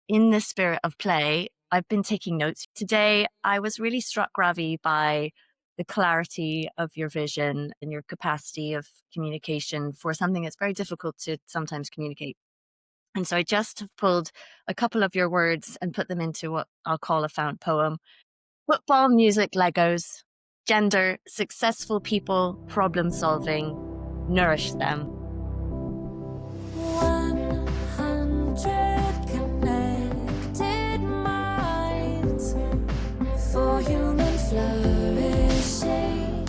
in the spirit of play, I've been taking notes. Today, I was really struck, Ravi, by the clarity of your vision and your capacity of communication for something that's very difficult to sometimes communicate. And so I just have pulled a couple of your words and put them into what I'll call a found poem. Football, music, Legos, gender, successful people, problem solving, nourish them. 100 connected minds for human flourishing.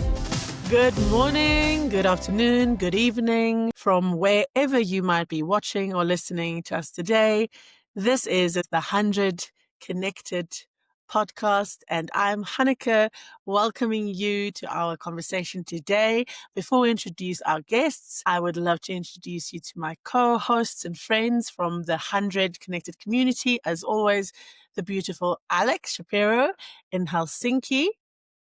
Good morning, good afternoon, good evening from wherever you might be watching or listening to us today. This is the 100 Connected podcast, and I'm Hanneke, welcoming you to our conversation today. Before we introduce our guests, I would love to introduce you to my co-hosts and friends from the 100 Connected community. As always, the beautiful Alex Shapero in Helsinki.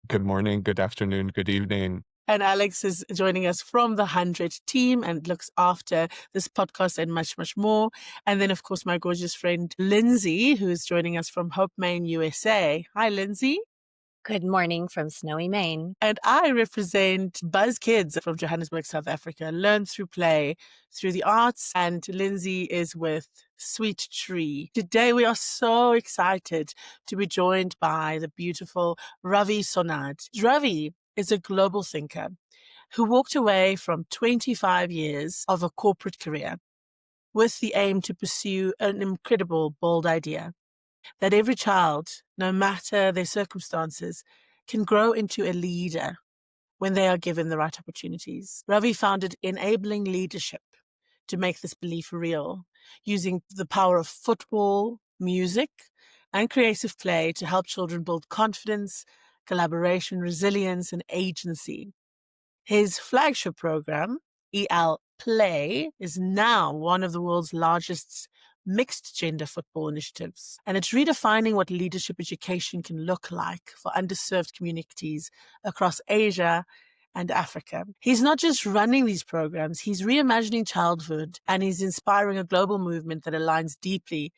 Good morning, good afternoon, good evening. And Alex is joining us from the 100 team and looks after this podcast and much, much more. And then, of course, my gorgeous friend, Lindsay, who is joining us from Hope, Maine, USA. Hi, Lindsay. Good morning from snowy Maine. And I represent Buzz Kids from Johannesburg, South Africa, learn through play, through the arts. And Lindsay is with Sweet Tree. Today, we are so excited to be joined by the beautiful Ravi Sonnad. Ravi is a global thinker who walked away from 25 years of a corporate career with the aim to pursue an incredible, bold idea that every child, no matter their circumstances, can grow into a leader when they are given the right opportunities. Ravi founded Enabling Leadership to make this belief real, using the power of football, music, and creative play to help children build confidence, collaboration, resilience, and agency. His flagship program, EL Play, is now one of the world's largest mixed gender football initiatives. And it's redefining what leadership education can look like for underserved communities across Asia and Africa. He's not just running these programs, he's reimagining childhood, and he's inspiring a global movement that aligns deeply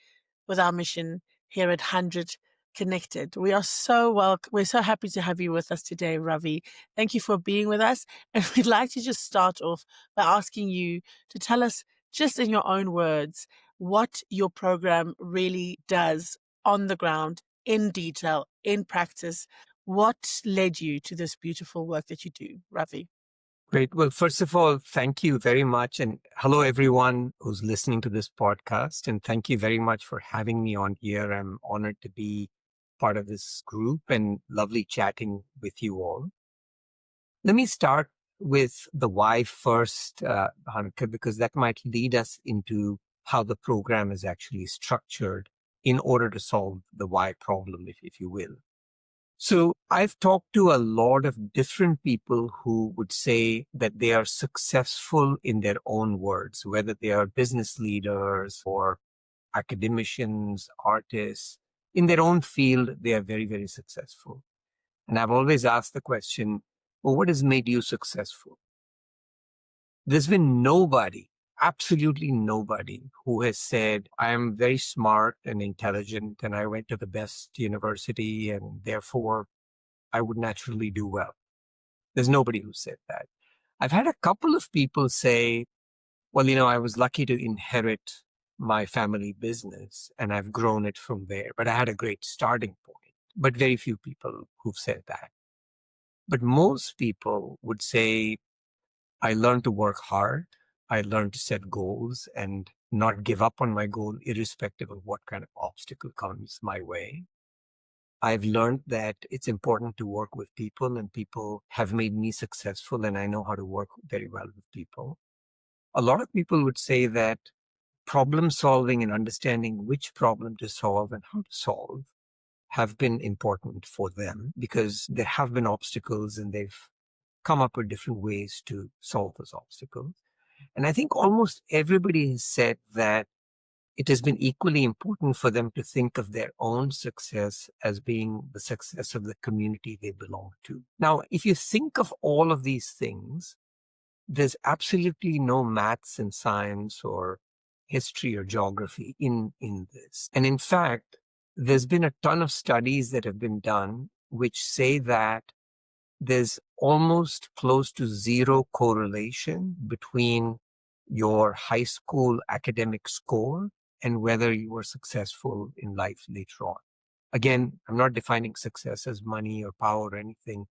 with our mission here at 100 Connected. We're so happy to have you with us today, Ravi. Thank you for being with us. And we'd like to just start off by asking you to tell us, just in your own words, what your program really does on the ground, in detail, in practice. What led you to this beautiful work that you do, Ravi? Great. Well, first of all, thank you very much. And hello, everyone who's listening to this podcast. And thank you very much for having me on here. I'm honored to be part of this group and lovely chatting with you all. Let me start with the why first, Hanneke, because that might lead us into how the program is actually structured in order to solve the why problem, if you will. So I've talked to a lot of different people who would say that they are successful in their own words, whether they are business leaders or academicians, artists. In their own field, they are very, very successful. And I've always asked the question, well, what has made you successful? There's been nobody, absolutely nobody, who has said, I am very smart and intelligent and I went to the best university and therefore I would naturally do well. There's nobody who said that. I've had a couple of people say, well, I was lucky to inherit my family business and I've grown it from there, but I had a great starting point. But very few people who've said that. But most people would say, I learned to work hard. I learned to set goals and not give up on my goal, irrespective of what kind of obstacle comes my way. I've learned that it's important to work with people, and people have made me successful, and I know how to work very well with people. A lot of people would say that problem solving and understanding which problem to solve and how to solve have been important for them because there have been obstacles and they've come up with different ways to solve those obstacles. And I think almost everybody has said that it has been equally important for them to think of their own success as being the success of the community they belong to. Now, if you think of all of these things, there's absolutely no maths and science or history or geography in this. And in fact, there's been a ton of studies that have been done which say that there's almost close to zero correlation between your high school academic score and whether you were successful in life later on. Again, I'm not defining success as money or power or anything.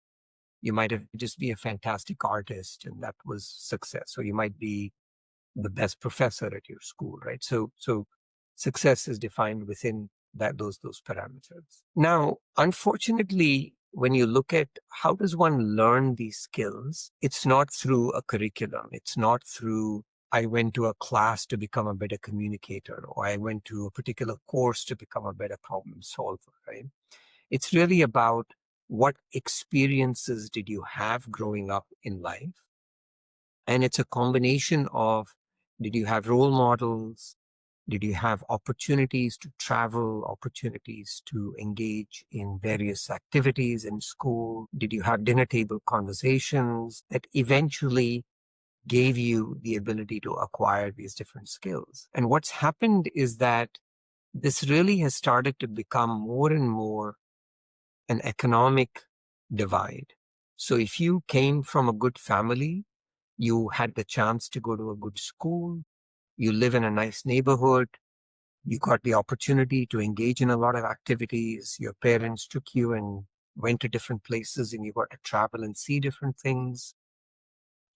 You might have just be a fantastic artist and that was success. Or you might be the best professor at your school, right? So success is defined within those parameters. Now, unfortunately, when you look at how does one learn these skills, it's not through a curriculum. It's not through I went to a class to become a better communicator, or I went to a particular course to become a better problem solver, right? It's really about what experiences did you have growing up in life? And it's a combination of, did you have role models? Did you have opportunities to travel, opportunities to engage in various activities in school? Did you have dinner table conversations that eventually gave you the ability to acquire these different skills? And what's happened is that this really has started to become more and more an economic divide. So if you came from a good family, you had the chance to go to a good school, you live in a nice neighborhood, you got the opportunity to engage in a lot of activities, your parents took you and went to different places and you got to travel and see different things,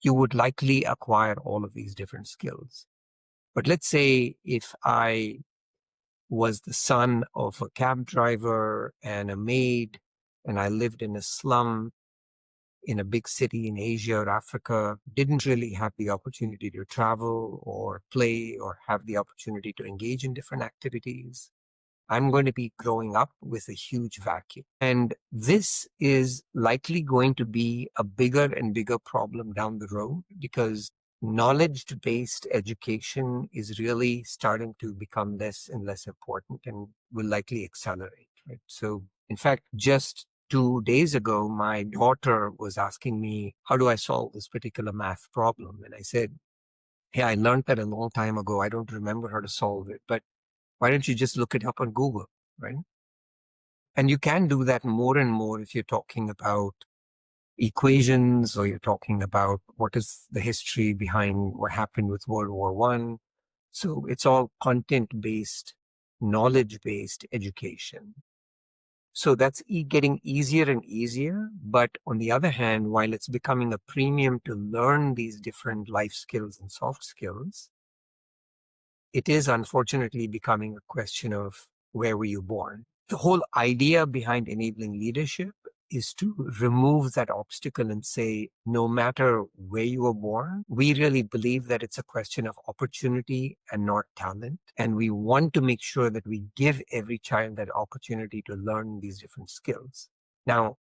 you would likely acquire all of these different skills. But let's say if I was the son of a cab driver and a maid, and I lived in a slum in a big city in Asia or Africa, didn't really have the opportunity to travel or play or have the opportunity to engage in different activities, I'm going to be growing up with a huge vacuum. And this is likely going to be a bigger and bigger problem down the road because knowledge-based education is really starting to become less and less important and will likely accelerate, right? So, in fact, just 2 days ago, my daughter was asking me, how do I solve this particular math problem? And I said, hey, I learned that a long time ago. I don't remember how to solve it, but why don't you just look it up on Google, right? And you can do that more and more if you're talking about equations or you're talking about what is the history behind what happened with World War I. So it's all content-based, knowledge-based education. So that's getting easier and easier. But on the other hand, while it's becoming a premium to learn these different life skills and soft skills, it is unfortunately becoming a question of where were you born? The whole idea behind enabling leadership is to remove that obstacle and say, no matter where you were born, we really believe that it's a question of opportunity and not talent. And we want to make sure that we give every child that opportunity to learn these different skills. Now,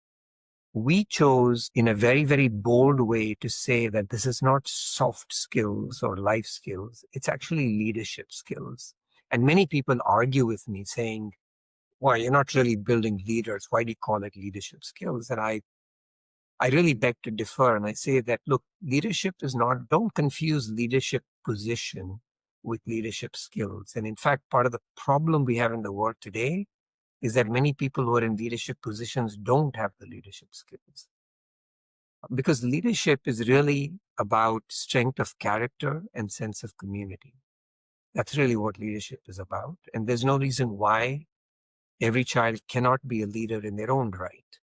we chose in a very, very bold way to say that this is not soft skills or life skills. It's actually leadership skills. And many people argue with me saying, well, you're not really building leaders. Why do you call it leadership skills? And I really beg to differ. And I say that, look, leadership is not, don't confuse leadership position with leadership skills. And in fact, part of the problem we have in the world today is that many people who are in leadership positions don't have the leadership skills. Because leadership is really about strength of character and sense of community. That's really what leadership is about. And there's no reason why every child cannot be a leader in their own right.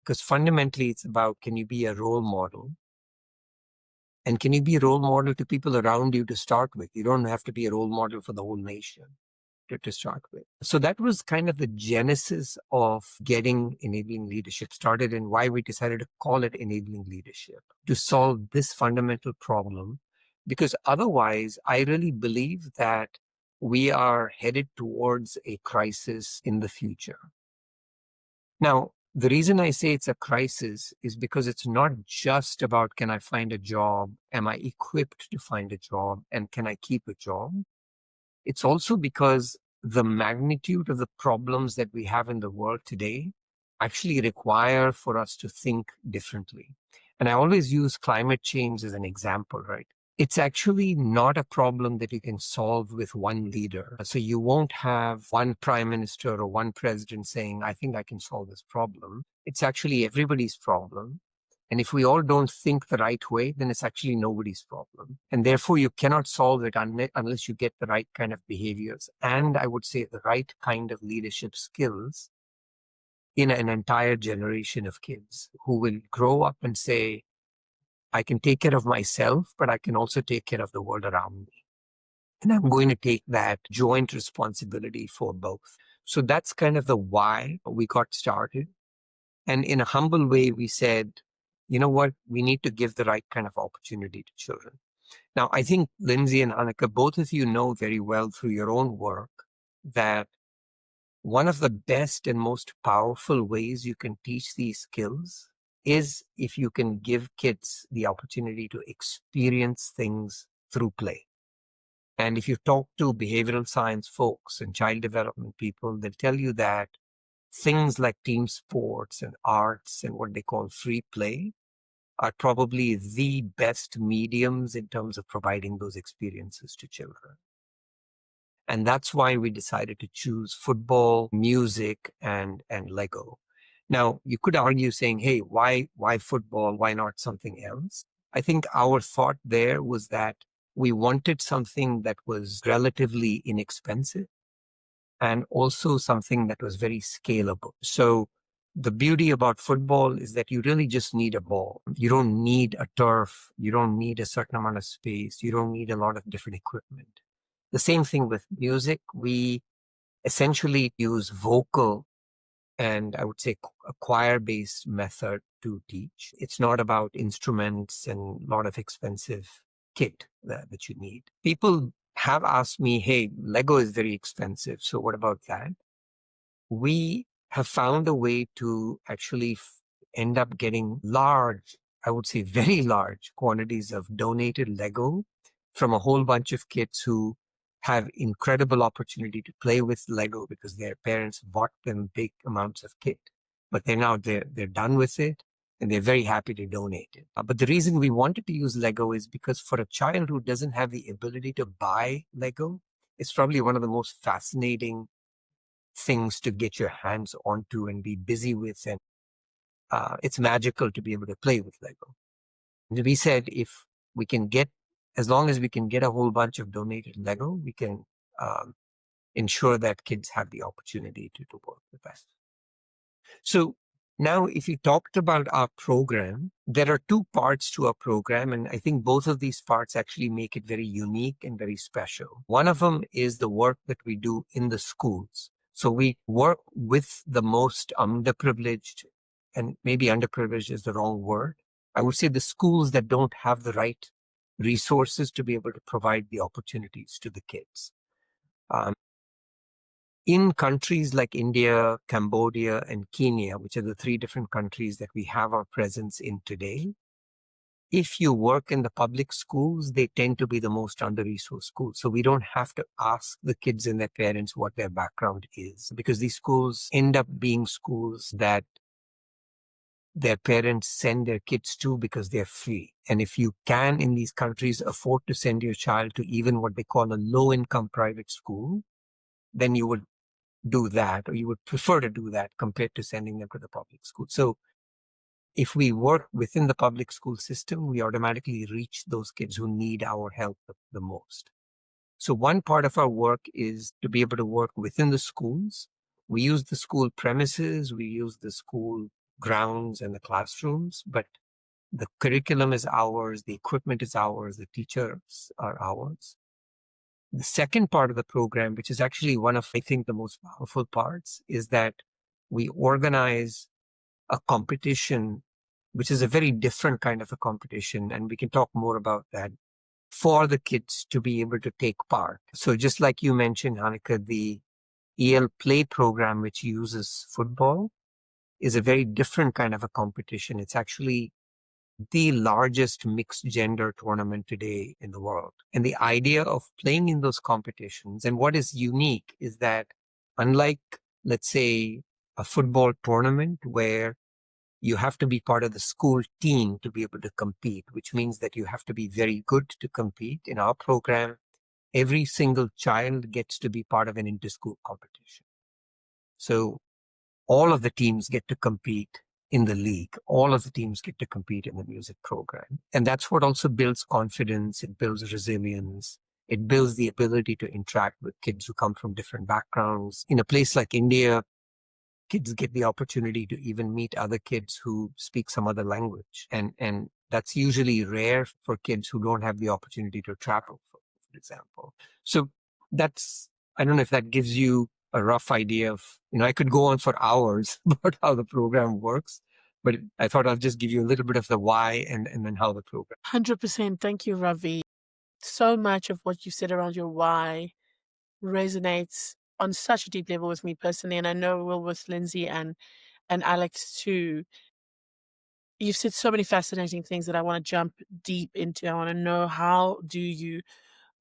Because fundamentally, it's about, can you be a role model? And can you be a role model to people around you to start with? You don't have to be a role model for the whole nation to start with. So that was kind of the genesis of getting enabling leadership started and why we decided to call it enabling leadership, to solve this fundamental problem. Because otherwise, I really believe that we are headed towards a crisis in the future. Now, the reason I say it's a crisis is because it's not just about, can I find a job? Am I equipped to find a job? And can I keep a job? It's also because the magnitude of the problems that we have in the world today actually require for us to think differently. And I always use climate change as an example, right? it's actually not a problem that you can solve with one leader. So you won't have one prime minister or one president saying, I think I can solve this problem. It's actually everybody's problem. And if we all don't think the right way, then it's actually nobody's problem. And therefore, you cannot solve it unless you get the right kind of behaviors. And I would say the right kind of leadership skills in an entire generation of kids who will grow up and say, I can take care of myself, but I can also take care of the world around me. And I'm going to take that joint responsibility for both. So that's kind of the why we got started. And in a humble way, we said, you know what, we need to give the right kind of opportunity to children. Now, I think Lindsay and Hanneke, both of you know very well through your own work that one of the best and most powerful ways you can teach these skills is if you can give kids the opportunity to experience things through play. And if you talk to behavioral science folks and child development people, they'll tell you that things like team sports and arts and what they call free play are probably the best mediums in terms of providing those experiences to children. And that's why we decided to choose football, music, and Lego. Now, you could argue saying, hey, why football? Why not something else? I think our thought there was that we wanted something that was relatively inexpensive and also something that was very scalable. So the beauty about football is that you really just need a ball. You don't need a turf. You don't need a certain amount of space. You don't need a lot of different equipment. The same thing with music. We essentially use vocal and I would say a choir-based method to teach. It's not about instruments and a lot of expensive kit that you need. People have asked me, hey, Lego is very expensive, so what about that? We have found a way to actually end up getting large, I would say very large quantities of donated Lego from a whole bunch of kids who have incredible opportunity to play with Lego because their parents bought them big amounts of kit, but they're done with it and they're very happy to donate it. But the reason we wanted to use Lego is because for a child who doesn't have the ability to buy Lego, it's probably one of the most fascinating things to get your hands onto and be busy with. And it's magical to be able to play with Lego. And we said, as long as we can get a whole bunch of donated Lego, we can ensure that kids have the opportunity to work with us. So now, if you talked about our program, there are two parts to our program, and I think both of these parts actually make it very unique and very special. One of them is the work that we do in the schools. So we work with the most underprivileged, and maybe underprivileged is the wrong word. I would say the schools that don't have the right resources to be able to provide the opportunities to the kids. In countries like India, Cambodia, and Kenya, which are the three different countries that we have our presence in today, if you work in the public schools, they tend to be the most under-resourced schools. So we don't have to ask the kids and their parents what their background is, because these schools end up being schools that their parents send their kids to because they're free. And if you can, in these countries, afford to send your child to even what they call a low-income private school, then you would do that, or you would prefer to do that compared to sending them to the public school. So if we work within the public school system, we automatically reach those kids who need our help the most. So one part of our work is to be able to work within the schools. We use the school premises, we use the school grounds and the classrooms, but the curriculum is ours, the equipment is ours, the teachers are ours. The second part of the program, which is actually one of, I think, the most powerful parts, is that we organize a competition, which is a very different kind of a competition, and we can talk more about that, for the kids to be able to take part. So just like you mentioned, Hanneke, the EL Play program, which uses football, is a very different kind of a competition. It's actually the largest mixed gender tournament today in the world. And the idea of playing in those competitions, and what is unique is that unlike, let's say, a football tournament where you have to be part of the school team to be able to compete, which means that you have to be very good to compete. In our program, every single child gets to be part of an inter-school competition. So all of the teams get to compete in the league. All of the teams get to compete in the music program. And that's what also builds confidence. It builds resilience. It builds the ability to interact with kids who come from different backgrounds. In a place like India, kids get the opportunity to even meet other kids who speak some other language. And that's usually rare for kids who don't have the opportunity to travel, for example. So that's, I don't know if that gives you a rough idea of, I could go on for hours about how the program works, but I thought I'll just give you a little bit of the why and then how the program. 100%. Thank you, Ravi. So much of what you said around your why resonates on such a deep level with me personally, and I know will with Lindsay and Alex too. You've said so many fascinating things that I want to jump deep into. I want to know, how do you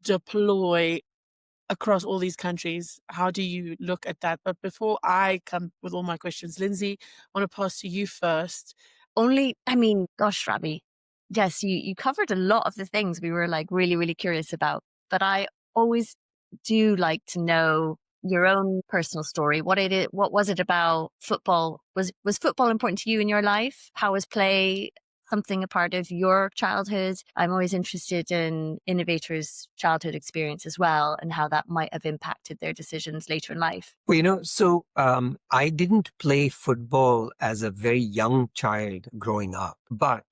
deploy across all these countries? How do you look at that? But before I come with all my questions, Lindsay, I want to pass to you first. Gosh, Ravi. Yes, you covered a lot of the things we were like really, really curious about. But I always do like to know your own personal story. What was it about football? Was football important to you in your life? How was play something a part of your childhood? I'm always interested in innovators' childhood experience as well, and how that might have impacted their decisions later in life. Well, I didn't play football as a very young child growing up, but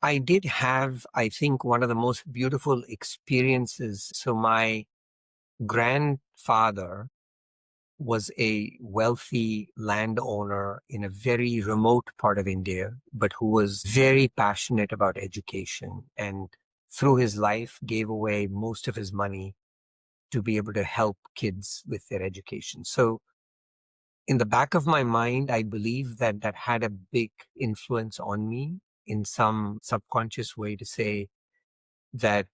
I did have, I think, one of the most beautiful experiences. So my grandfather was a wealthy landowner in a very remote part of India, but who was very passionate about education, and through his life gave away most of his money to be able to help kids with their education. So in the back of my mind, I believe that that had a big influence on me in some subconscious way, to say that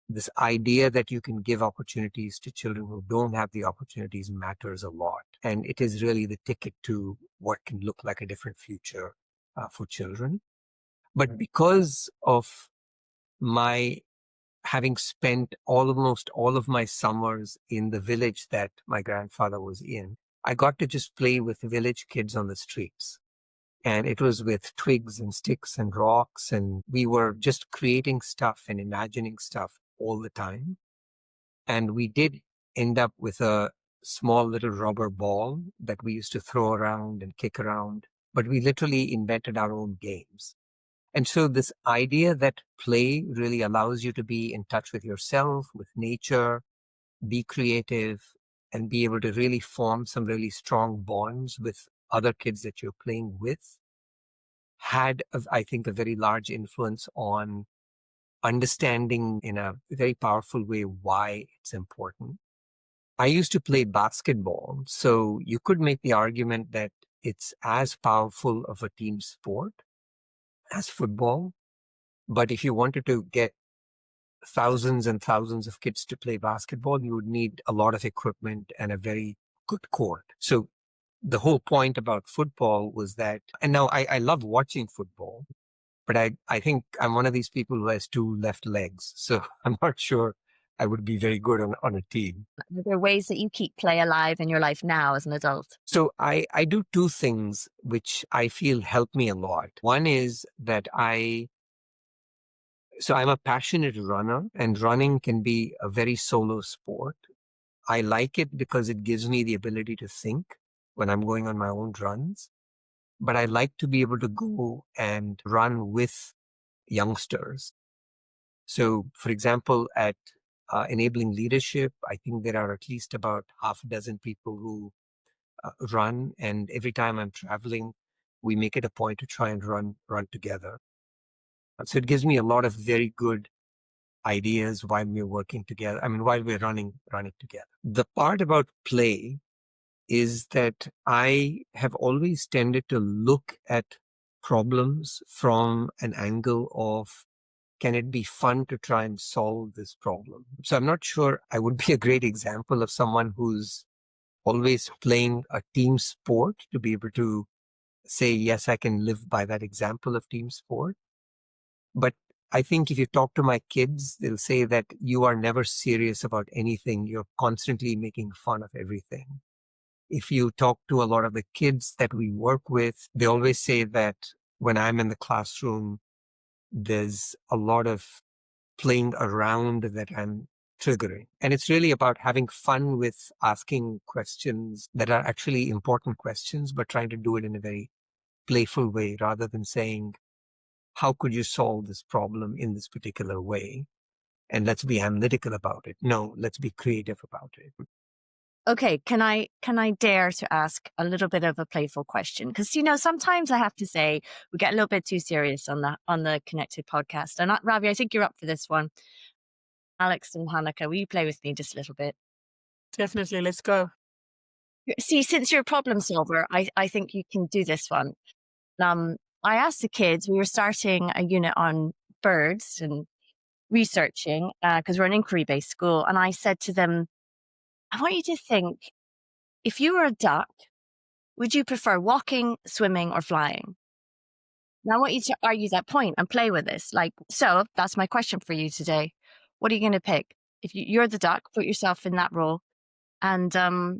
this idea that you can give opportunities to children who don't have the opportunities matters a lot. And it is really the ticket to what can look like a different future for children. But because of my having spent almost all of my summers in the village that my grandfather was in, I got to just play with village kids on the streets. And it was with twigs and sticks and rocks, and we were just creating stuff and imagining stuff all the time. And we did end up with a small little rubber ball that we used to throw around and kick around, but we literally invented our own games. And so this idea that play really allows you to be in touch with yourself, with nature, be creative, and be able to really form some really strong bonds with other kids that you're playing with, had, I think, a very large influence on understanding in a very powerful way why it's important. I used to play basketball, so you could make the argument that it's as powerful of a team sport as football. But if you wanted to get thousands and thousands of kids to play basketball, you would need a lot of equipment and a very good court. So the whole point about football was that, and now I love watching football, but I think I'm one of these people who has two left legs. So I'm not sure I would be very good on a team. Are there ways that you keep play alive in your life now as an adult? So I do two things which I feel help me a lot. One is that I'm a passionate runner, and running can be a very solo sport. I like it because it gives me the ability to think when I'm going on my own runs. But I like to be able to go and run with youngsters. So, for example, at Enabling Leadership, I think there are at least about half a dozen people who run. And every time I'm traveling, we make it a point to try and run together. So it gives me a lot of very good ideas while we're working together. While we're running together. The part about play is that I have always tended to look at problems from an angle of, can it be fun to try and solve this problem? So I'm not sure I would be a great example of someone who's always playing a team sport to be able to say, yes, I can live by that example of team sport. But I think if you talk to my kids, they'll say that you are never serious about anything. You're constantly making fun of everything. If you talk to a lot of the kids that we work with, they always say that when I'm in the classroom, there's a lot of playing around that I'm triggering. And it's really about having fun with asking questions that are actually important questions, but trying to do it in a very playful way rather than saying, how could you solve this problem in this particular way? And let's be analytical about it. No, let's be creative about it. Okay, can I dare to ask a little bit of a playful question? Because sometimes I have to say we get a little bit too serious on the Connected podcast. And Ravi, I think you're up for this one. Alex and Hanneke, will you play with me just a little bit? Definitely, let's go. See, since you're a problem solver, I think you can do this one. I asked the kids, we were starting a unit on birds and researching because we're an inquiry-based school. And I said to them, I want you to think, if you were a duck, would you prefer walking, swimming, or flying? Now I want you to argue that point and play with this. So that's my question for you today. What are you going to pick? If you're the duck, put yourself in that role and play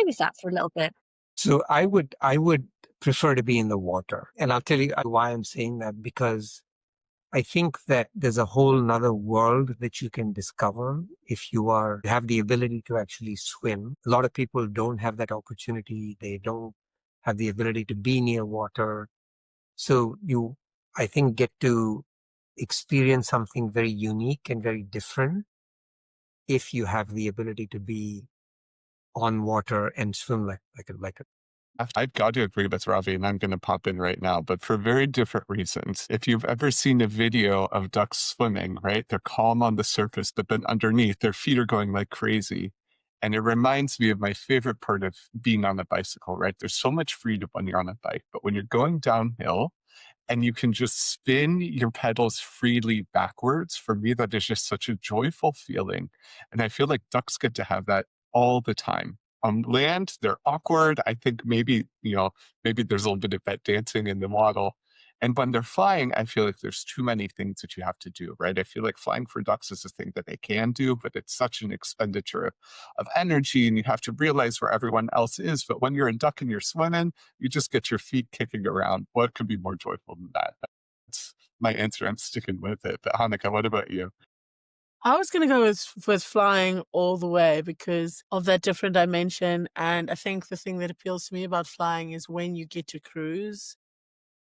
with that for a little bit. So I would prefer to be in the water. And I'll tell you why I'm saying that, because I think that there's a whole nother world that you can discover if you have the ability to actually swim. A lot of people don't have that opportunity. They don't have the ability to be near water. So I think, get to experience something very unique and very different if you have the ability to be on water and swim like a I've got to agree with Ravi, and I'm going to pop in right now, but for very different reasons. If you've ever seen a video of ducks swimming, right, they're calm on the surface, but then underneath, their feet are going like crazy. And it reminds me of my favorite part of being on a bicycle, right? There's so much freedom when you're on a bike, but when you're going downhill, and you can just spin your pedals freely backwards. For me, that is just such a joyful feeling. And I feel like ducks get to have that all the time. On land, they're awkward. I think maybe there's a little bit of that dancing in the waddle. And when they're flying, I feel like there's too many things that you have to do, right? I feel like flying for ducks is a thing that they can do, but it's such an expenditure of energy, and you have to realize where everyone else is. But when you're a duck and you're swimming, you just get your feet kicking around. What could be more joyful than that? That's my answer. I'm sticking with it. But Hanneke, what about you? I was going to go with flying all the way because of that different dimension. And I think the thing that appeals to me about flying is when you get to cruise,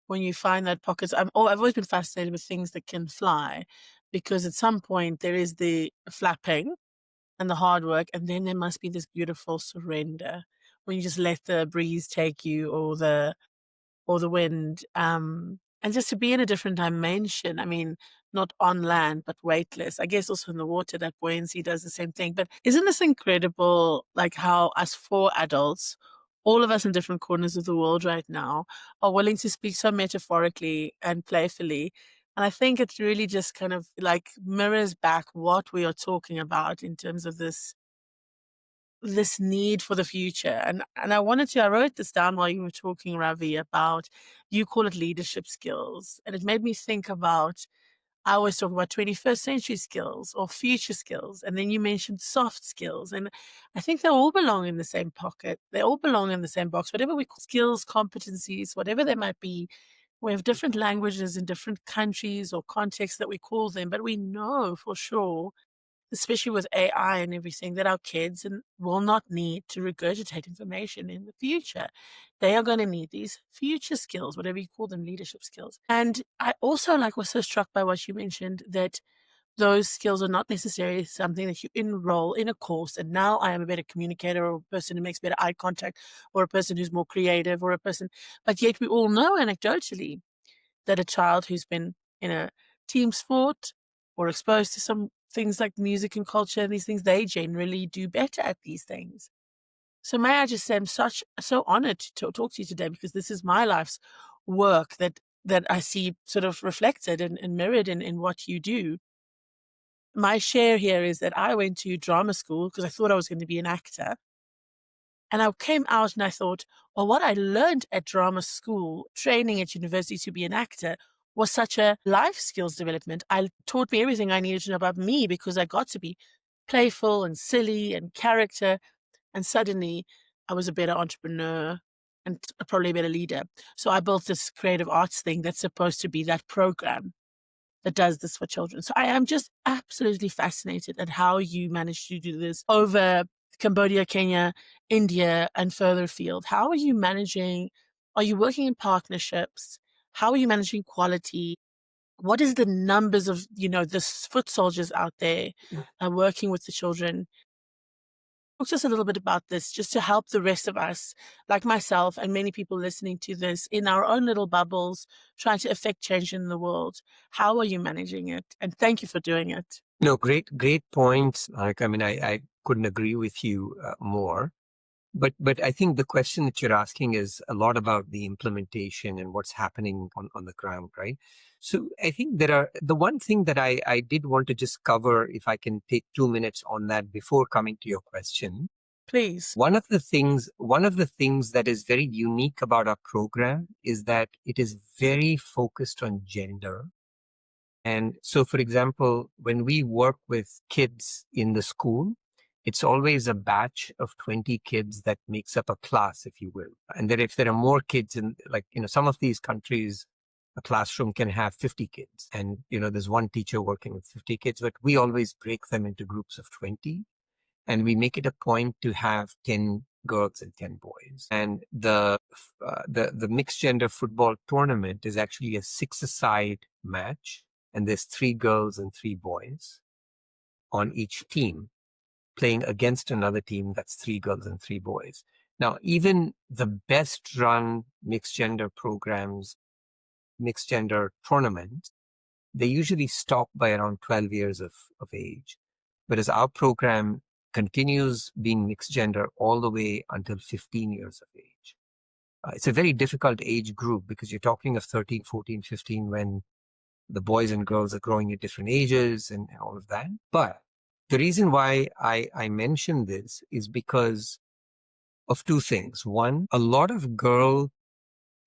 when you find that pockets. I've always been fascinated with things that can fly, because at some point there is the flapping and the hard work, and then there must be this beautiful surrender when you just let the breeze take you, or the wind, and just to be in a different dimension. I mean, not on land, but weightless. I guess also in the water, that buoyancy does the same thing. But isn't this incredible, like how us four adults, all of us in different corners of the world right now, are willing to speak so metaphorically and playfully. And I think it really just kind of like mirrors back what we are talking about in terms of this need for the future. And I wrote this down while you were talking, Ravi, about, you call it leadership skills. And it made me think about, I always talk about 21st century skills or future skills. And then you mentioned soft skills. And I think they all belong in the same pocket. They all belong in the same box. Whatever we call skills, competencies, whatever they might be, we have different languages in different countries or contexts that we call them. But we know for sure, especially with AI and everything, that our kids will not need to regurgitate information in the future. They are going to need these future skills, whatever you call them, leadership skills. And I also was so struck by what you mentioned, that those skills are not necessarily something that you enroll in a course. And now I am a better communicator, or a person who makes better eye contact, or a person who's more creative, or a person. But yet we all know anecdotally that a child who's been in a team sport or exposed to some things like music and culture and these things, they generally do better at these things. So may I just say, I'm so honored to talk to you today, because this is my life's work that I see sort of reflected and mirrored in what you do. My share here is that I went to drama school because I thought I was going to be an actor. And I came out and I thought, well, what I learned at drama school, training at university to be an actor, was such a life skills development. I taught me everything I needed to know about me because I got to be playful and silly and character. And suddenly I was a better entrepreneur and probably a better leader. So I built this creative arts thing that's supposed to be that program that does this for children. So I am just absolutely fascinated at how you managed to do this over Cambodia, Kenya, India, and further afield. How are you managing? Are you working in partnerships? How are you managing quality? What is the numbers of, the foot soldiers out there working with the children? Talk to us a little bit about this, just to help the rest of us, like myself and many people listening to this, in our own little bubbles, trying to affect change in the world. How are you managing it? And thank you for doing it. No, great points. Like, I mean, I couldn't agree with you more. But I think the question that you're asking is a lot about the implementation and what's happening on the ground, right? So I think the one thing that I did want to just cover, if I can take 2 minutes on that before coming to your question. Please. One of the things that is very unique about our program is that it is very focused on gender. And so, for example, when we work with kids in the school, it's always a batch of 20 kids that makes up a class, if you will. And then if there are more kids in, like, some of these countries, a classroom can have 50 kids. And, there's one teacher working with 50 kids, but we always break them into groups of 20. And we make it a point to have 10 girls and 10 boys. And the mixed gender football tournament is actually a 6-a-side match. And there's 3 girls and 3 boys on each team playing against another team that's 3 girls and 3 boys. Now, even the best run mixed gender programs, mixed gender tournaments, they usually stop by around 12 years of age. Whereas our program continues being mixed gender all the way until 15 years of age. It's a very difficult age group because you're talking of 13, 14, 15 when the boys and girls are growing at different ages and all of that. But the reason why I mention this is because of 2 things. One, a lot of girl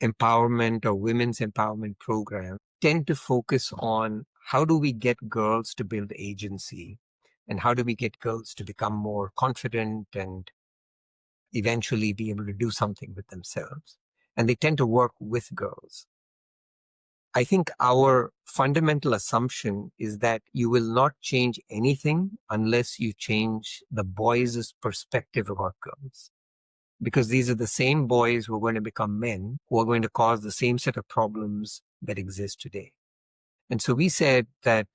empowerment or women's empowerment programs tend to focus on how do we get girls to build agency and how do we get girls to become more confident and eventually be able to do something with themselves. And they tend to work with girls. I think our fundamental assumption is that you will not change anything unless you change the boys' perspective about girls. Because these are the same boys who are going to become men, who are going to cause the same set of problems that exist today. And so we said that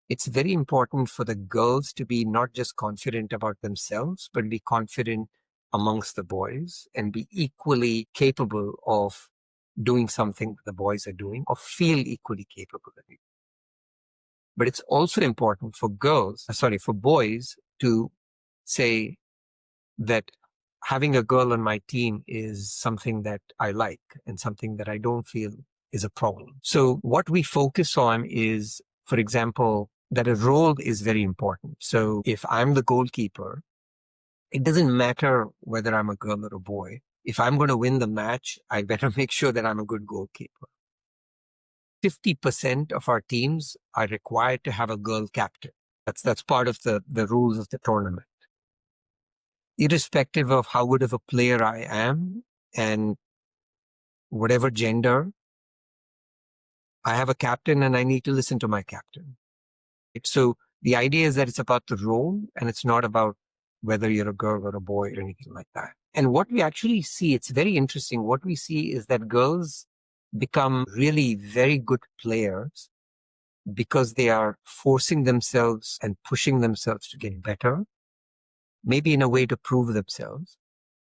it's very important for the girls to be not just confident about themselves, but be confident amongst the boys and be equally capable of doing something the boys are doing or feel equally capable of it. But it's also important for boys to say that having a girl on my team is something that I like and something that I don't feel is a problem. So what we focus on is, for example, that a role is very important. So if I'm the goalkeeper, it doesn't matter whether I'm a girl or a boy. If I'm going to win the match, I better make sure that I'm a good goalkeeper. 50% of our teams are required to have a girl captain. That's part of the rules of the tournament. Irrespective of how good of a player I am and whatever gender, I have a captain and I need to listen to my captain. So the idea is that it's about the role and it's not about whether you're a girl or a boy or anything like that. And what we actually see, it's very interesting. What we see is that girls become really very good players because they are forcing themselves and pushing themselves to get better, maybe in a way to prove themselves.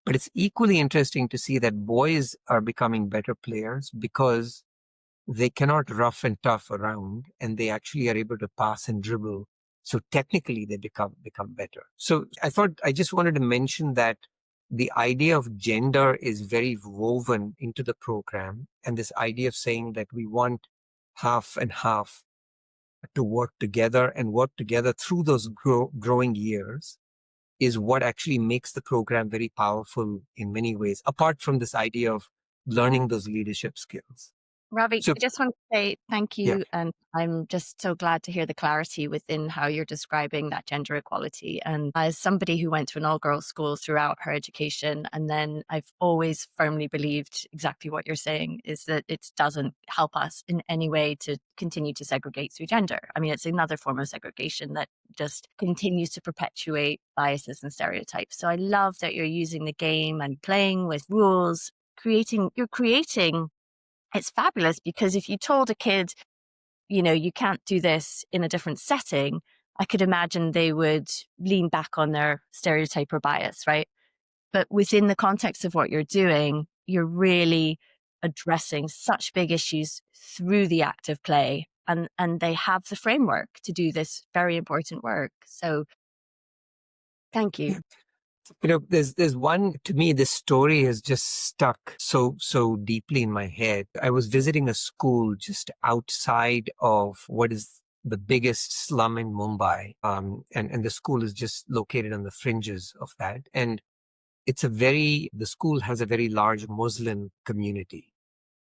But it's equally interesting to see that boys are becoming better players because they cannot rough and tough around and they actually are able to pass and dribble. So technically they become better. So I thought I just wanted to mention that the idea of gender is very woven into the program. And this idea of saying that we want half and half to work together and work together through those growing years is what actually makes the program very powerful in many ways, apart from this idea of learning those leadership skills. Ravi, So, I just want to say thank yeah. you. And I'm just so glad to hear the clarity within how you're describing that gender equality. And as somebody who went to an all girls school throughout her education, and then I've always firmly believed exactly what you're saying is that it doesn't help us in any way to continue to segregate through gender. I mean, it's another form of segregation that just continues to perpetuate biases and stereotypes. So I love that you're using the game and playing with rules, you're creating. It's fabulous because if you told a kid, you can't do this in a different setting, I could imagine they would lean back on their stereotype or bias, right? But within the context of what you're doing, you're really addressing such big issues through the act of play. And they have the framework to do this very important work. So thank you. There's one, to me, this story has just stuck so deeply in my head. I was visiting a school just outside of what is the biggest slum in Mumbai. And the school is just located on the fringes of that. And the school has a very large Muslim community.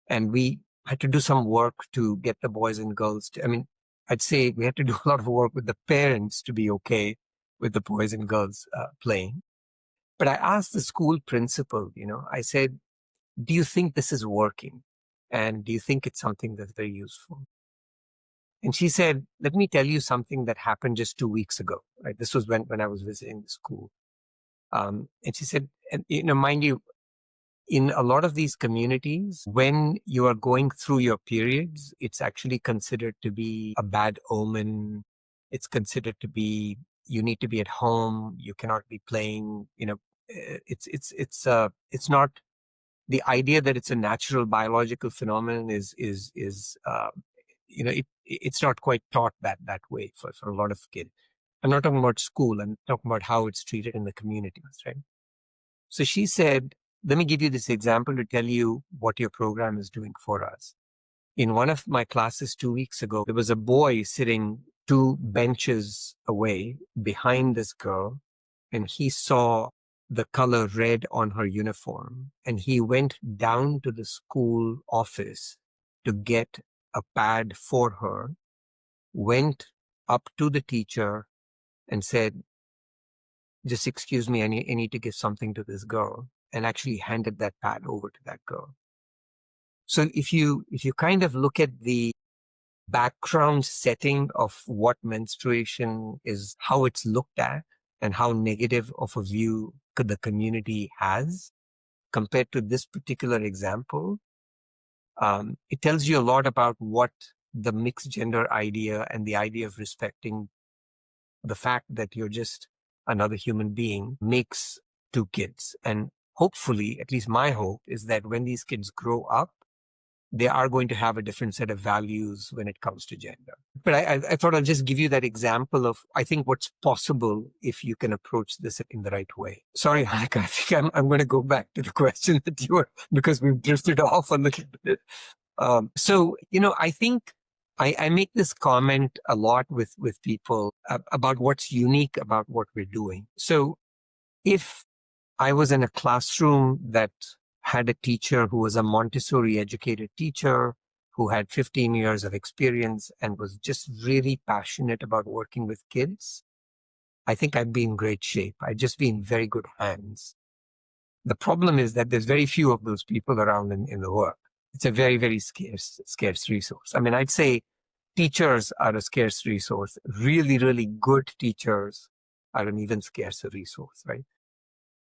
And we had to do some work to get the boys and girls I'd say we had to do a lot of work with the parents to be okay with the boys and girls playing. But I asked the school principal, I said, do you think this is working? And do you think it's something that's very useful? And she said, let me tell you something that happened just 2 weeks ago. Right? This was when I was visiting the school. And she said, and mind you, in a lot of these communities, when you are going through your periods, it's actually considered to be a bad omen. It's considered to be, you need to be at home. You cannot be playing. It's not the idea that it's a natural biological phenomenon it's not quite taught that way for a lot of kids. I'm not talking about school. I'm talking about how it's treated in the communities, right? So she said, let me give you this example to tell you what your program is doing for us. In one of my classes 2 weeks ago, there was a boy sitting 2 benches away behind this girl, and he saw the color red on her uniform, and he went down to the school office to get a pad for her, went up to the teacher and said, just excuse me, I need to give something to this girl, and actually handed that pad over to that girl. So if you kind of look at the background setting of what menstruation is, how it's looked at, and how negative of a view the community has compared to this particular example, it tells you a lot about what the mixed gender idea and the idea of respecting the fact that you're just another human being makes to kids. And hopefully, at least my hope, is that when these kids grow up, they are going to have a different set of values when it comes to gender. But I thought I'll just give you that example of, I think, what's possible if you can approach this in the right way. Sorry, Hanneke, I think I'm going to go back to the question that you were, because we've drifted off a little bit. I think I make this comment a lot with people about what's unique about what we're doing. So if I was in a classroom that had a teacher who was a Montessori educated teacher, who had 15 years of experience and was just really passionate about working with kids, I think I'd be in great shape. I'd just be in very good hands. The problem is that there's very few of those people around in the world. It's a very, very scarce resource. I mean, I'd say teachers are a scarce resource. Really, really good teachers are an even scarcer resource, right?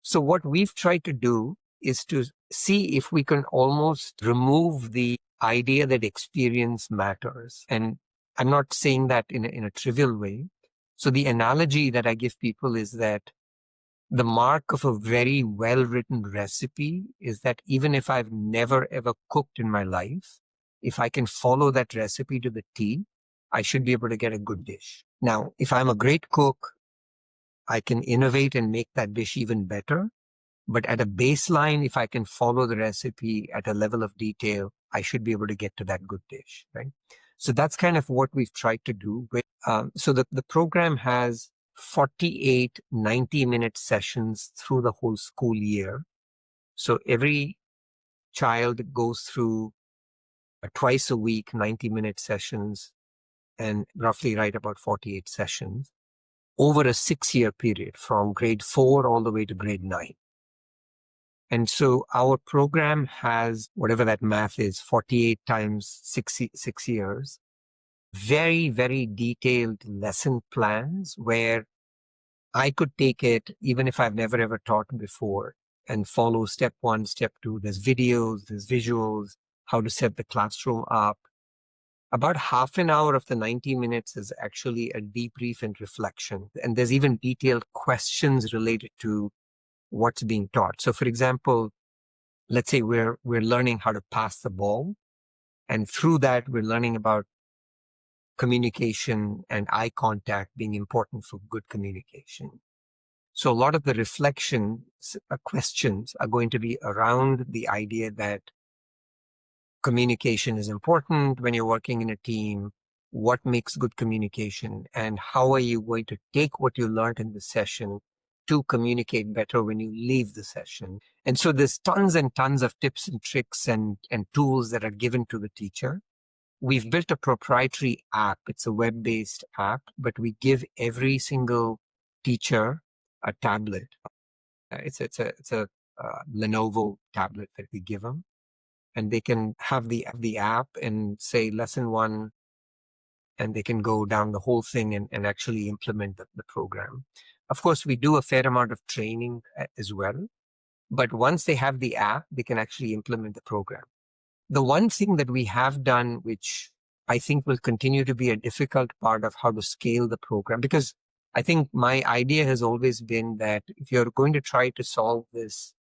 So what we've tried to do is to see if we can almost remove the idea that experience matters. And I'm not saying that in a trivial way. So the analogy that I give people is that the mark of a very well-written recipe is that even if I've never ever cooked in my life, if I can follow that recipe to the T, I should be able to get a good dish. Now, if I'm a great cook, I can innovate and make that dish even better. But at a baseline, if I can follow the recipe at a level of detail, I should be able to get to that good dish, right? So that's kind of what we've tried to do. So the program has 48 90-minute sessions through the whole school year. So every child goes through twice a week, 90-minute sessions, and roughly right about 48 sessions over a 6-year period from grade 4 all the way to grade 9. And so our program has, whatever that math is, 48 times 6 years, very, very detailed lesson plans where I could take it, even if I've never ever taught before, and follow step 1, step 2. There's videos, there's visuals, how to set the classroom up. About half an hour of the 90 minutes is actually a debrief and reflection. And there's even detailed questions related to what's being taught. So for example, let's say we're learning how to pass the ball. And through that, we're learning about communication and eye contact being important for good communication. So a lot of the reflections, questions are going to be around the idea that communication is important when you're working in a team. What makes good communication, and how are you going to take what you learned in the session to communicate better when you leave the session? And so there's tons and tons of tips and tricks and tools that are given to the teacher. We've built a proprietary app. It's a web-based app, but we give every single teacher a tablet. It's a Lenovo tablet that we give them. And they can have the app and say lesson 1, and they can go down the whole thing and actually implement the program. Of course, we do a fair amount of training as well. But once they have the app, they can actually implement the program. The one thing that we have done, which I think will continue to be a difficult part of how to scale the program, because I think my idea has always been that if you're going to try to solve this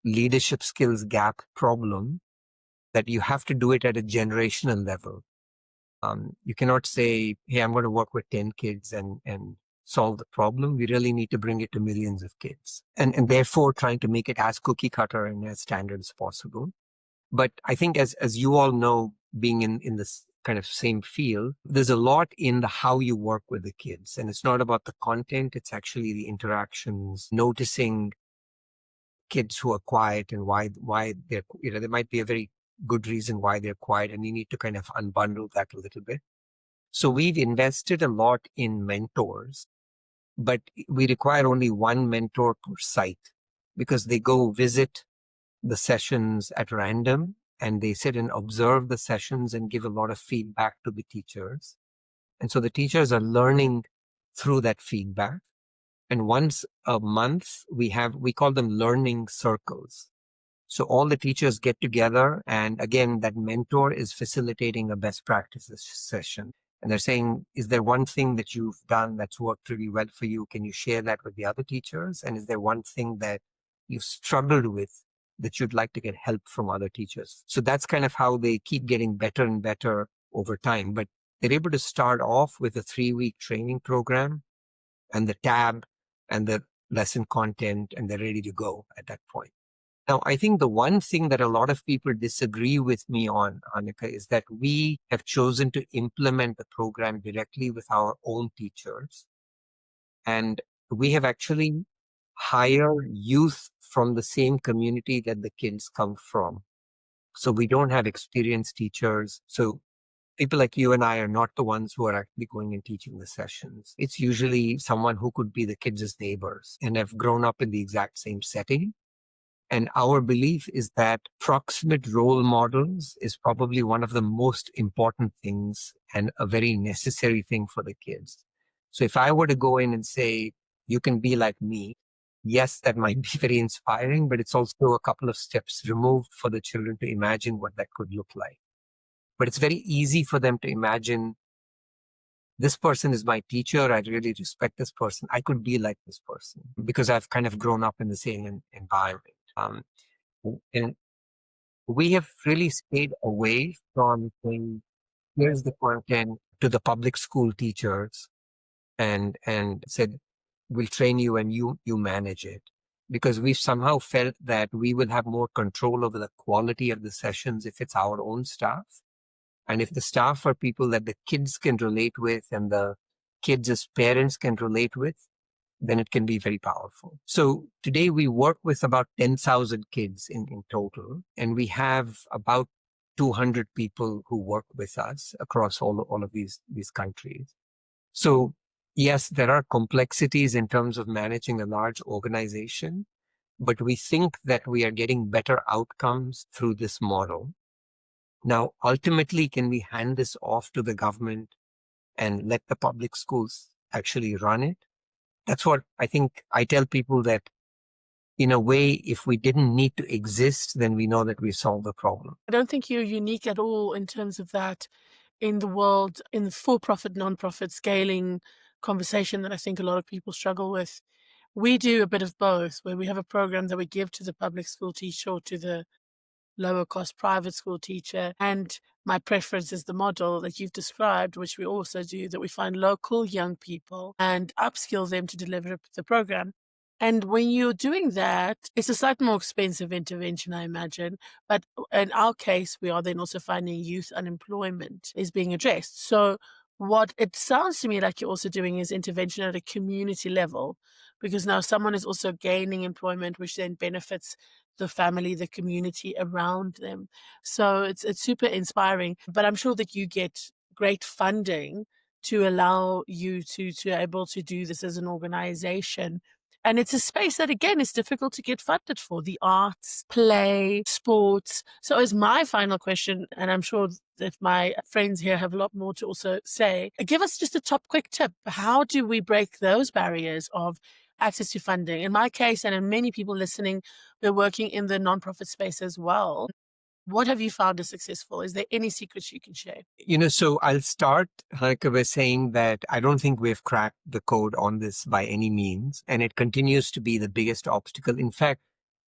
leadership skills gap problem, that you have to do it at a generational level. You cannot say, hey, I'm going to work with 10 kids and solve the problem. We really need to bring it to millions of kids. And therefore trying to make it as cookie cutter and as standard as possible. But I think as you all know, being in this kind of same field, there's a lot in the how you work with the kids. And it's not about the content, it's actually the interactions, noticing kids who are quiet and why they're, there might be a very good reason why they're quiet, and you need to kind of unbundle that a little bit. So we've invested a lot in mentors, but we require only one mentor per site because they go visit the sessions at random and they sit and observe the sessions and give a lot of feedback to the teachers. And so the teachers are learning through that feedback. And once a month, we call them learning circles. So all the teachers get together, and again, that mentor is facilitating a best practices session. And they're saying, is there one thing that you've done that's worked really well for you? Can you share that with the other teachers? And is there one thing that you've struggled with that you'd like to get help from other teachers? So that's kind of how they keep getting better and better over time. But they're able to start off with a 3-week training program and the tab and the lesson content, and they're ready to go at that point. Now, I think the one thing that a lot of people disagree with me on, Hanneke, is that we have chosen to implement the program directly with our own teachers. And we have actually hired youth from the same community that the kids come from. So we don't have experienced teachers. So people like you and I are not the ones who are actually going and teaching the sessions. It's usually someone who could be the kids' neighbors and have grown up in the exact same setting. And our belief is that proximate role models is probably one of the most important things and a very necessary thing for the kids. So if I were to go in and say, you can be like me, yes, that might be very inspiring, but it's also a couple of steps removed for the children to imagine what that could look like. But it's very easy for them to imagine, this person is my teacher. I really respect this person. I could be like this person because I've kind of grown up in the same environment. And we have really stayed away from saying, here's the content to the public school teachers and said, we'll train you and you manage it. Because we've somehow felt that we will have more control over the quality of the sessions if it's our own staff. And if the staff are people that the kids can relate with and the kids as parents can relate with, then it can be very powerful. So today we work with about 10,000 kids in total, and we have about 200 people who work with us across all of these countries. So yes, there are complexities in terms of managing a large organization, but we think that we are getting better outcomes through this model. Now, ultimately, can we hand this off to the government and let the public schools actually run it? That's what I think. I tell people that, in a way, if we didn't need to exist, then we know that we solved the problem. I don't think you're unique at all in terms of that in the world, in the for-profit, non-profit scaling conversation that I think a lot of people struggle with. We do a bit of both, where we have a program that we give to the public school teacher or to the lower cost private school teacher. And my preference is the model that you've described, which we also do, that we find local young people and upskill them to deliver the program. And when you're doing that, it's a slightly more expensive intervention, I imagine. But in our case, we are then also finding youth unemployment is being addressed. So what it sounds to me like you're also doing is intervention at a community level, because now someone is also gaining employment, which then benefits the family, the community around them. So it's super inspiring. But I'm sure that you get great funding to allow you to able to do this as an organization. And it's a space that, again, is difficult to get funded for: the arts, play, sports. So as my final question, and I'm sure that my friends here have a lot more to also say, give us just a top quick tip. How do we break those barriers of access to funding? In my case, and in many people listening, we're working in the nonprofit space as well. What have you found is successful? Is there any secrets you can share? So I'll start, Hanneke, by saying that I don't think we've cracked the code on this by any means, and it continues to be the biggest obstacle. In fact,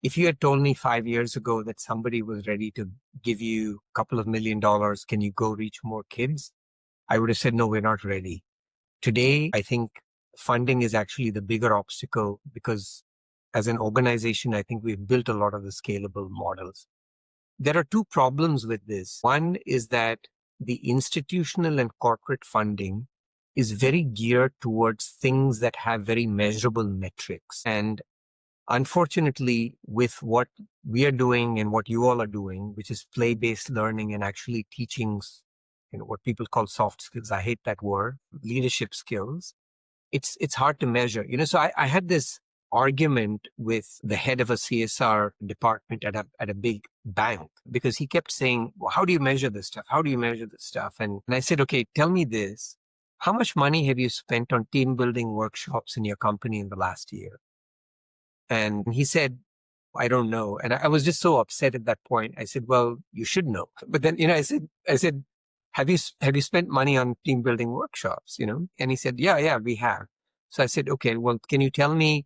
if you had told me 5 years ago that somebody was ready to give you a couple of $1 million, can you go reach more kids? I would have said, no, we're not ready. Today, I think funding is actually the bigger obstacle, because as an organization, I think we've built a lot of the scalable models. There are two problems with this. One is that the institutional and corporate funding is very geared towards things that have very measurable metrics. And unfortunately, with what we are doing and what you all are doing, which is play-based learning and actually teaching, what people call soft skills, I hate that word, leadership skills, it's hard to measure. So I had this argument with the head of a CSR department at a big bank, because he kept saying, well, how do you measure this stuff? How do you measure this stuff? And I said, okay, tell me this. How much money have you spent on team building workshops in your company in the last year? And he said, I don't know. And I was just so upset at that point. I said, well, you should know. But then, I said, have you spent money on team building workshops? And he said, yeah, we have. So I said, okay, well, can you tell me,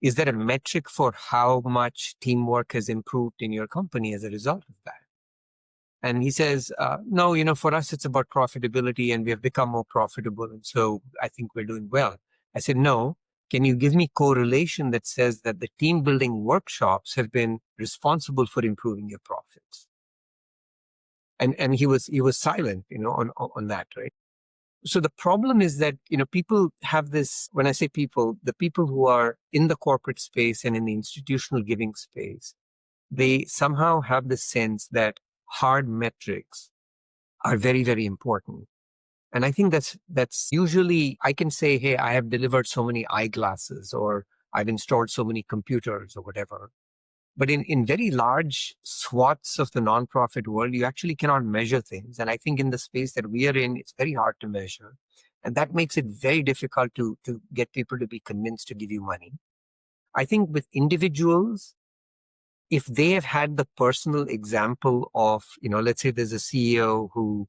is there a metric for how much teamwork has improved in your company as a result of that? And he says, no, for us, it's about profitability, and we have become more profitable. And so I think we're doing well. I said, no, can you give me correlation that says that the team building workshops have been responsible for improving your profits? And he was silent, on that, right? So the problem is that, people have this, when I say people, the people who are in the corporate space and in the institutional giving space, they somehow have the sense that hard metrics are very, very important. And I think that's usually, I can say, hey, I have delivered so many eyeglasses, or I've installed so many computers, or whatever. But in very large swaths of the nonprofit world, you actually cannot measure things. And I think in the space that we are in, it's very hard to measure. And that makes it very difficult to get people to be convinced to give you money. I think with individuals, if they have had the personal example of, let's say there's a CEO who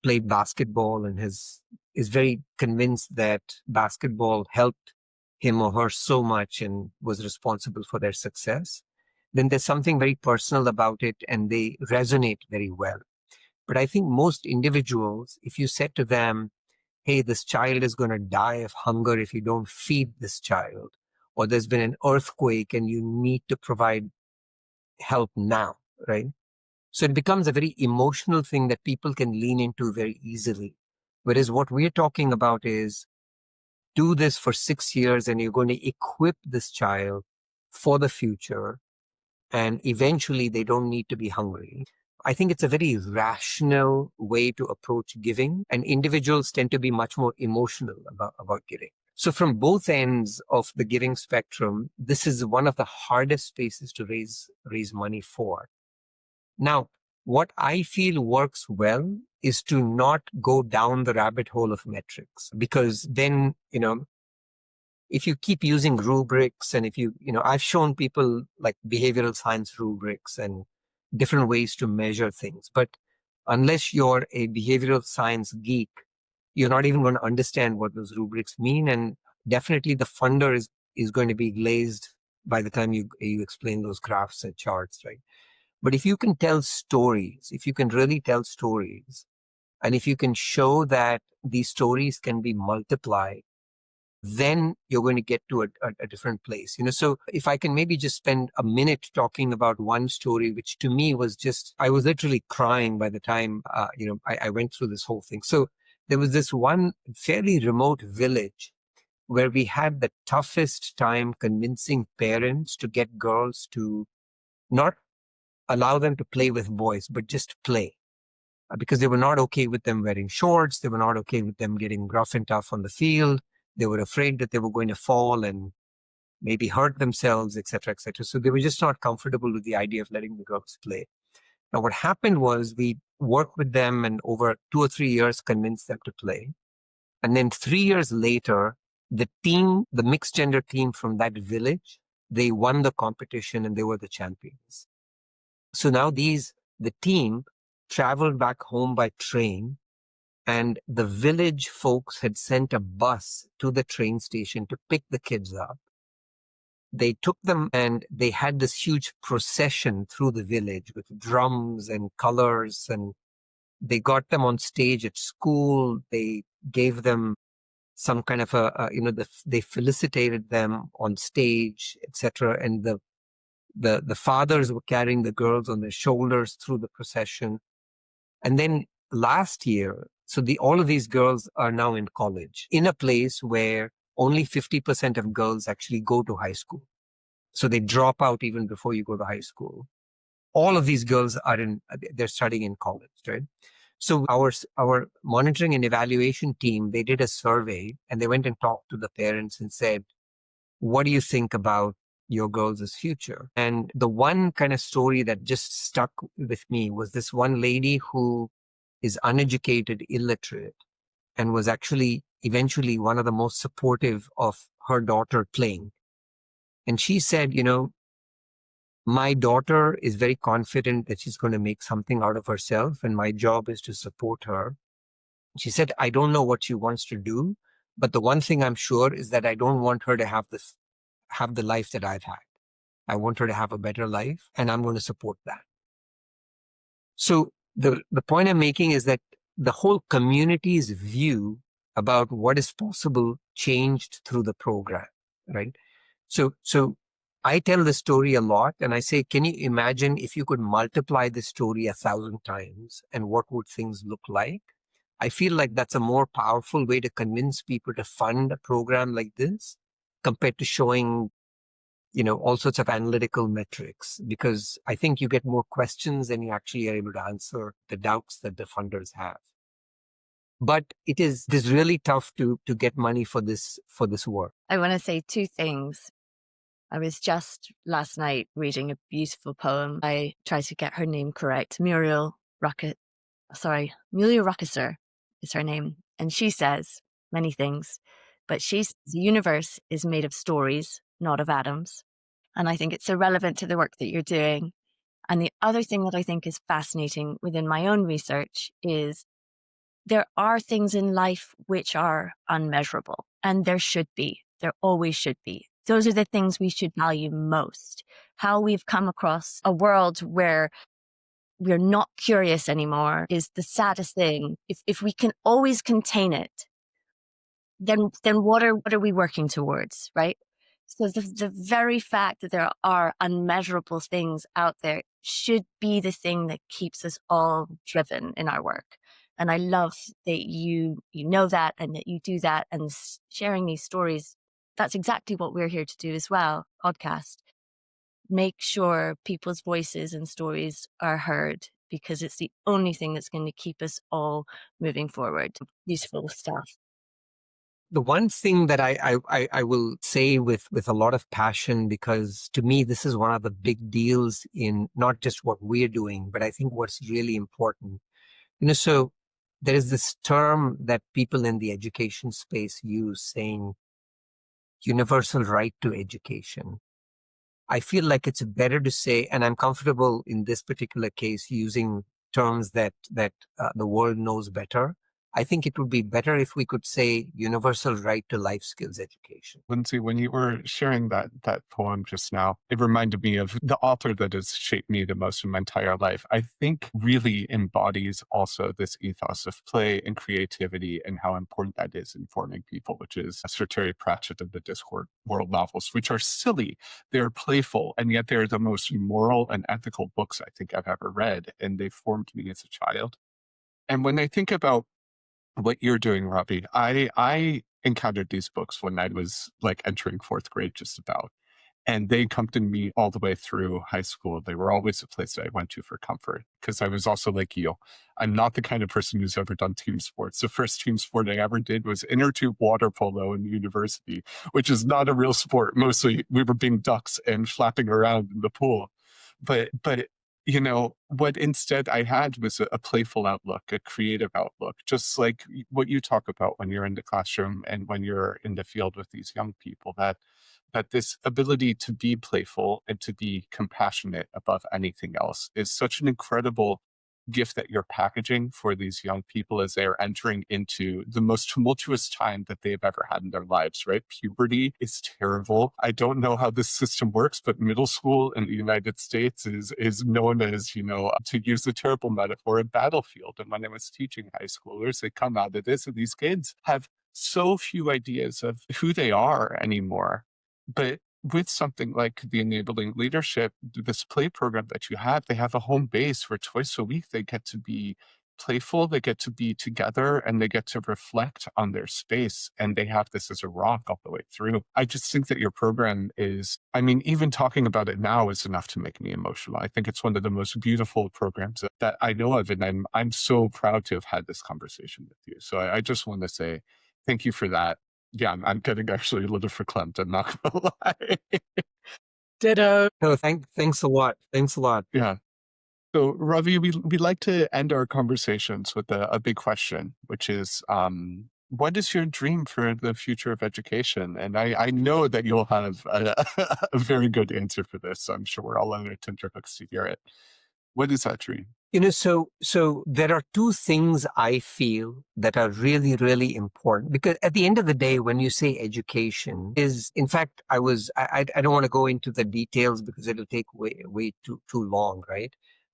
played basketball and is very convinced that basketball helped him or her so much and was responsible for their success, then there's something very personal about it and they resonate very well. But I think most individuals, if you said to them, hey, this child is going to die of hunger if you don't feed this child, or there's been an earthquake and you need to provide help now, right? So it becomes a very emotional thing that people can lean into very easily. Whereas what we're talking about is do this for 6 years and you're going to equip this child for the future, and eventually they don't need to be hungry. I think it's a very rational way to approach giving, and individuals tend to be much more emotional about giving. So from both ends of the giving spectrum, this is one of the hardest spaces to raise money for. Now, what I feel works well is to not go down the rabbit hole of metrics, because then, if you keep using rubrics, and if I've shown people like behavioral science rubrics and different ways to measure things, but unless you're a behavioral science geek, you're not even going to understand what those rubrics mean. And definitely the funder is going to be glazed by the time you explain those graphs and charts, right? But if you can tell stories, if you can really tell stories, and if you can show that these stories can be multiplied, then you're going to get to a different place. So if I can maybe just spend a minute talking about one story, which to me was I was literally crying by the time, I went through this whole thing. So there was this one fairly remote village where we had the toughest time convincing parents to get girls to not allow them to play with boys, but just play. Because they were not okay with them wearing shorts. They were not okay with them getting rough and tough on the field. They were afraid that they were going to fall and maybe hurt themselves, etc., etc. So they were just not comfortable with the idea of letting the girls play. Now, what happened was we worked with them and over 2 or 3 years convinced them to play. And then 3 years later, the mixed gender team from that village, they won the competition and they were the champions. So now the team traveled back home by train, and the village folks had sent a bus to the train station to pick the kids up. They took them and they had this huge procession through the village with drums and colors, and they got them on stage at school. They gave them some kind of they felicitated them on stage, etc. And the fathers were carrying the girls on their shoulders through the procession. And then last year, so all of these girls are now in college in a place where only 50% of girls actually go to high school. So they drop out even before you go to high school. All of these girls they're studying in college, right? So our monitoring and evaluation team, they did a survey and they went and talked to the parents and said, what do you think about your girls' future? And the one kind of story that just stuck with me was this one lady who is uneducated, illiterate, and was actually eventually one of the most supportive of her daughter playing. And she said, my daughter is very confident that she's going to make something out of herself, and my job is to support her. She said, I don't know what she wants to do, but the one thing I'm sure is that I don't want her to have the life that I've had. I want her to have a better life, and I'm going to support that. So the point I'm making is that the whole community's view about what is possible changed through the program, right? So I tell the story a lot, and I say, can you imagine if you could multiply the story 1,000 times, and what would things look like? I feel like that's a more powerful way to convince people to fund a program like this compared to showing all sorts of analytical metrics, because I think you get more questions than you actually are able to answer the doubts that the funders have. But it is really tough to get money for this work. I want to say 2 things. I was just last night reading a beautiful poem. I tried to get her name correct. Muriel Rukeyser is her name. And she says many things, but she says the universe is made of stories, not of atoms. And I think it's so relevant to the work that you're doing. And the other thing that I think is fascinating within my own research is there are things in life which are unmeasurable, and there always should be. Those are the things we should value most. How we've come across a world where we're not curious anymore is the saddest thing. If we can always contain it, then what are we working towards, right? So the very fact that there are unmeasurable things out there should be the thing that keeps us all driven in our work. And I love that you know that and that you do that, and sharing these stories. That's exactly what we're here to do as well, podcast. Make sure people's voices and stories are heard, because it's the only thing that's going to keep us all moving forward. Useful stuff. The one thing that I will say with a lot of passion, because to me, this is one of the big deals in not just what we're doing, but I think what's really important. So there is this term that people in the education space use, saying universal right to education. I feel like it's better to say, and I'm comfortable in this particular case using terms that the world knows better. I think it would be better if we could say universal right to life skills education. Lindsay, when you were sharing that poem just now, it reminded me of the author that has shaped me the most in my entire life. I think really embodies also this ethos of play and creativity and how important that is in forming people, which is Sir Terry Pratchett of the Discworld novels, which are silly, they're playful, and yet they're the most moral and ethical books I think I've ever read, and they formed me as a child. And when I think about what you're doing, Ravi, I encountered these books when I was like entering fourth grade, just about. And they accompanied me all the way through high school. They were always a place that I went to for comfort, because I was also like you. I'm not the kind of person who's ever done team sports. The first team sport I ever did was inner tube water polo in university, which is not a real sport. Mostly we were being ducks and flapping around in the pool. But what instead I had was a playful outlook, a creative outlook, just like what you talk about when you're in the classroom and when you're in the field with these young people, that this ability to be playful and to be compassionate above anything else is such an incredible gift that you're packaging for these young people as they're entering into the most tumultuous time that they've ever had in their lives, right? Puberty is terrible. I don't know how this system works, but middle school in the United States is known as, to use a terrible metaphor, a battlefield. And when I was teaching high schoolers, they come out of this, and these kids have so few ideas of who they are anymore. But with something like the enabling leadership, this play program that you have, they have a home base where twice a week they get to be playful, they get to be together, and they get to reflect on their space. And they have this as a rock all the way through. I just think that your program is, even talking about it now is enough to make me emotional. I think it's one of the most beautiful programs that I know of. And I'm so proud to have had this conversation with you. So I just want to say thank you for that. Yeah, I'm getting actually a little verklempt, I'm not gonna lie. Ditto. No, thanks a lot. Thanks a lot. Yeah. So, Ravi, we like to end our conversations with a big question, which is, what is your dream for the future of education? And I know that you'll have a very good answer for this. So I'm sure we're all on our tenterhooks to hear it. What is that dream? So there are two things I feel that are really, really important, because at the end of the day, when you say education is, in fact, I don't want to go into the details because it'll take way too long, right?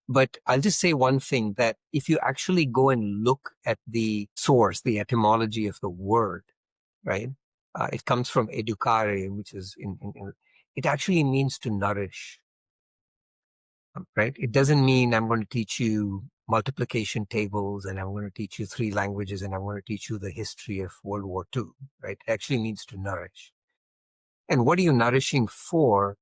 But I'll just say one thing, that if you actually go and look at the source, the etymology of the word, right? It comes from educare, which is it actually means to nourish. Right? It doesn't mean I'm going to teach you multiplication tables and I'm going to teach you 3 languages and I'm going to teach you the history of World War II, right? It actually means to nourish. And what are you nourishing for?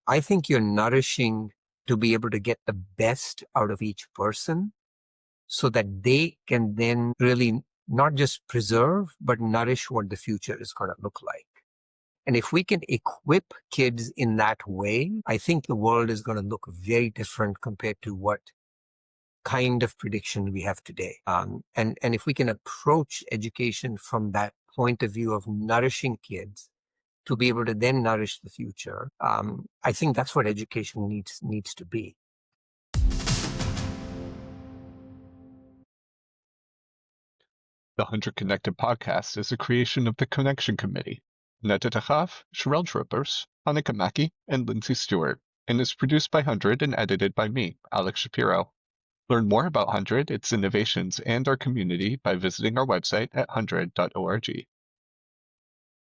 I think you're nourishing to be able to get the best out of each person so that they can then really not just preserve, but nourish what the future is going to look like. And if we can equip kids in that way, I think the world is going to look very different compared to what kind of prediction we have today. And if we can approach education from that point of view of nourishing kids to be able to then nourish the future, I think that's what education needs to be. The 100 Connected podcast is a creation of the Connection Committee. Netitachaf, Sherelle Troopers, Hanneke Mackie, and Lindsay Stewart, and is produced by 100 and edited by me, Alex Shapero. Learn more about 100, its innovations, and our community by visiting our website at 100.org.